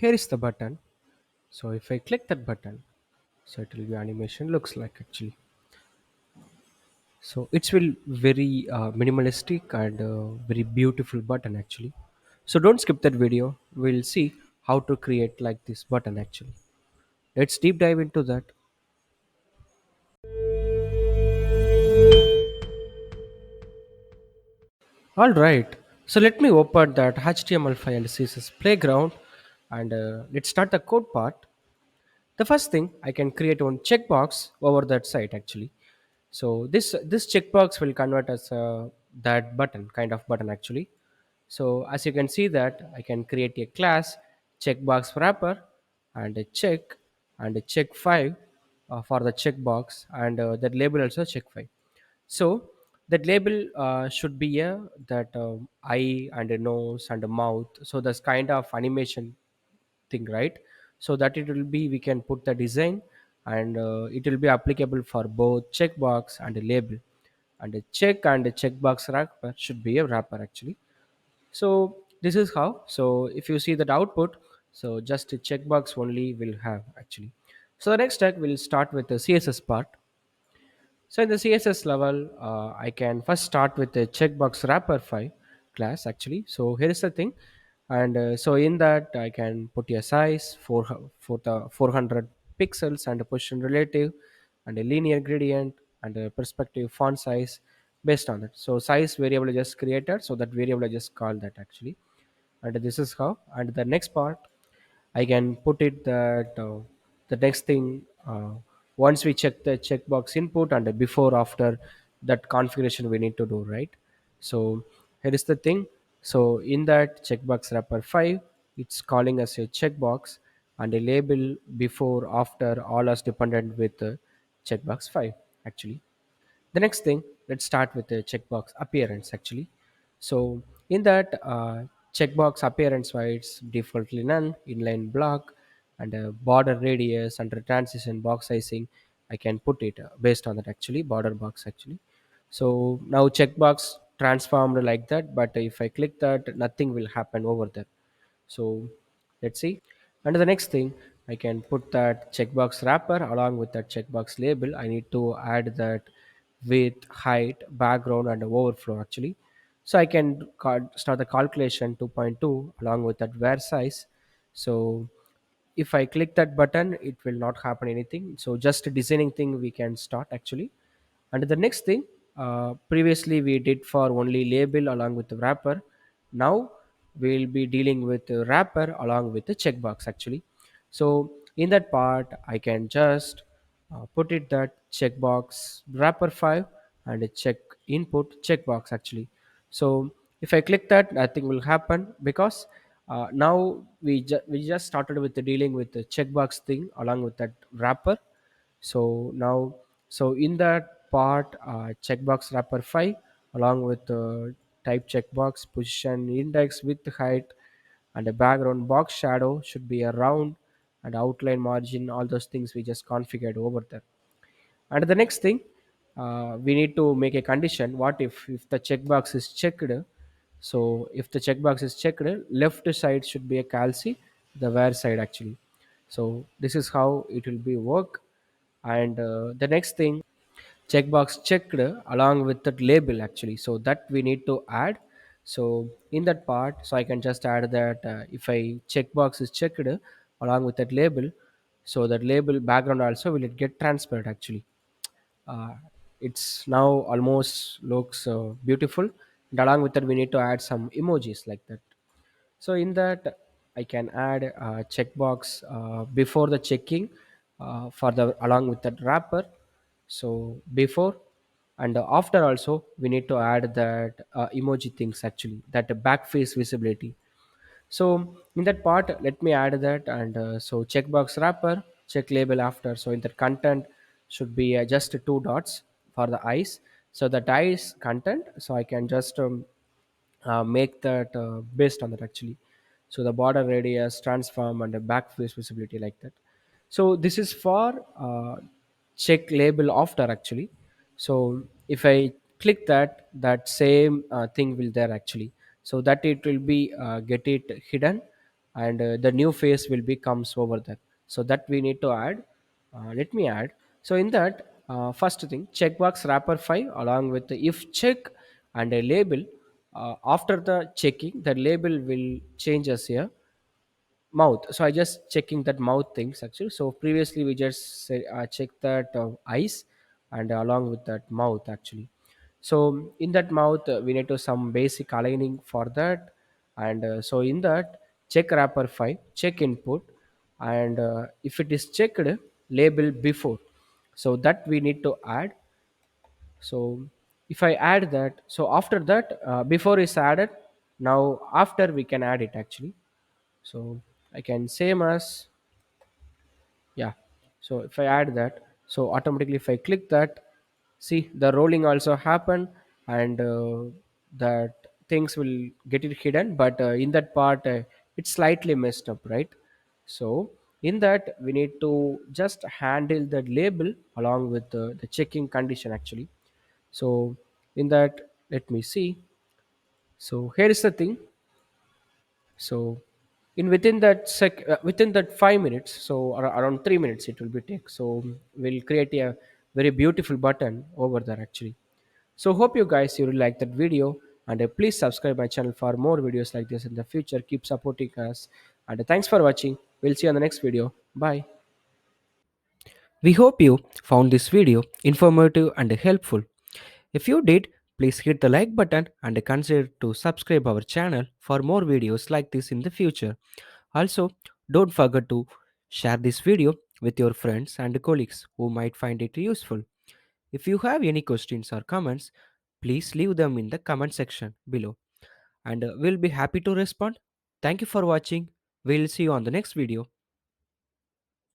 here is the button. So if I click that button, so it will be animation looks like actually. So it's will very minimalistic and very beautiful button actually. So don't skip that video. We'll see how to create like this button actually. Let's deep dive into that. All right. So let me open that HTML file and CSS playground, and let's start the code part. The first thing I can create one checkbox over that site actually. So this checkbox will convert as that button kind of button actually. So as you can see that I can create a class checkbox wrapper and a check and a check 5 for the checkbox, and that label also check 5. So that label should be a that eye and a nose and a mouth, so that's kind of animation thing, right? So that it will be, we can put the design, and it will be applicable for both checkbox and a label, and a check and a checkbox wrapper should be a wrapper actually. So this is how. So if you see that output, so just a checkbox only will have actually. So the next step will start with the CSS part. So in the CSS level, I can first start with the checkbox wrapper file class actually. So here is the thing, and so in that I can put a size for the 400 pixels and a position relative, and a linear gradient and a perspective font size based on that. So size variable I just created, so that variable I just call that actually, and this is how. And the next part I can put it that the next thing, once we check the checkbox input and before after that configuration we need to do, right? So here is the thing. So in that checkbox wrapper 5, it's calling as a checkbox, and a label before after all as dependent with the checkbox 5 actually. The next thing, let's start with the checkbox appearance actually. So in that checkbox appearance wise, defaultly none, inline block, and a border radius and a transition box sizing, I can put it based on that actually, border box actually. So now checkbox transformed like that, but if I click that, nothing will happen over there. So let's see. And the next thing, I can put that checkbox wrapper along with that checkbox label. I need to add that width, height, background, and overflow actually. So I can start the calculation 2.2 along with that where size. So if I click that button, it will not happen anything. So just a designing thing we can start actually. And the next thing, previously we did for only label along with the wrapper. Now we'll be dealing with the wrapper along with the checkbox actually. So in that part, I can just put it that checkbox wrapper 5 and a check input checkbox actually. So if I click that, nothing will happen because now we just started with the dealing with the checkbox thing along with that wrapper. So now, so in that part, checkbox wrapper 5 along with the type checkbox, position index, width, height, and a background box shadow should be a round, and outline margin, all those things we just configured over there. And the next thing, we need to make a condition. What if the checkbox is checked? So if the checkbox is checked, left side should be a calci, the where side actually. So this is how it will be work. And the next thing, checkbox checked along with that label actually, so that we need to add. So in that part, so I can just add that if I checkbox is checked along with that label, so that label background also will it get transparent actually. uh, it's now almost looks beautiful, and along with that we need to add some emojis like that. So in that I can add a checkbox before the checking, for the along with that wrapper. So before and after also we need to add that emoji things actually, that back face visibility. So in that part, let me add that, and so checkbox wrapper, check label after. So in the content should be just two dots for the eyes. So that eyes content, so I can just make that based on that actually. So the border radius transform and the back face visibility like that. So this is for check label after actually. So if I click that, that same thing will there actually, so that it will be get it hidden. and the new face will be comes over there. So that we need to add. Let me add. So in that, first thing, checkbox wrapper 5 along with the if check and a label. After the checking, the label will change us here. Mouth, so I just checking that mouth things actually. So previously we just say, check that eyes and along with that mouth actually. So in that mouth, we need to some basic aligning for that. And so in that, check wrapper 5 check input, and if it is checked, label before, so that we need to add. So if I add that, so after that, before is added, now after we can add it actually. So I can same as, yeah. So if I add that, so automatically if I click that, see the rolling also happen, and that things will get it hidden, but in that part, it's slightly messed up, right? So in that we need to just handle that label along with the checking condition actually. So in that, let me see. So here is the thing. So in within that within that 5 minutes, so around 3 minutes it will be take. So we'll create a very beautiful button over there actually. So hope you guys you will like that video, and please subscribe my channel for more videos like this in the future. Keep supporting us, and thanks for watching. We'll see you on the next video. Bye. We hope you found this video informative and helpful. If you did, please hit the like button and consider to subscribe our channel for more videos like this in the future. Also, don't forget to share this video with your friends and colleagues who might find it useful. If you have any questions or comments, please leave them in the comment section below, and we'll be happy to respond. Thank you for watching. We'll see you on the next video.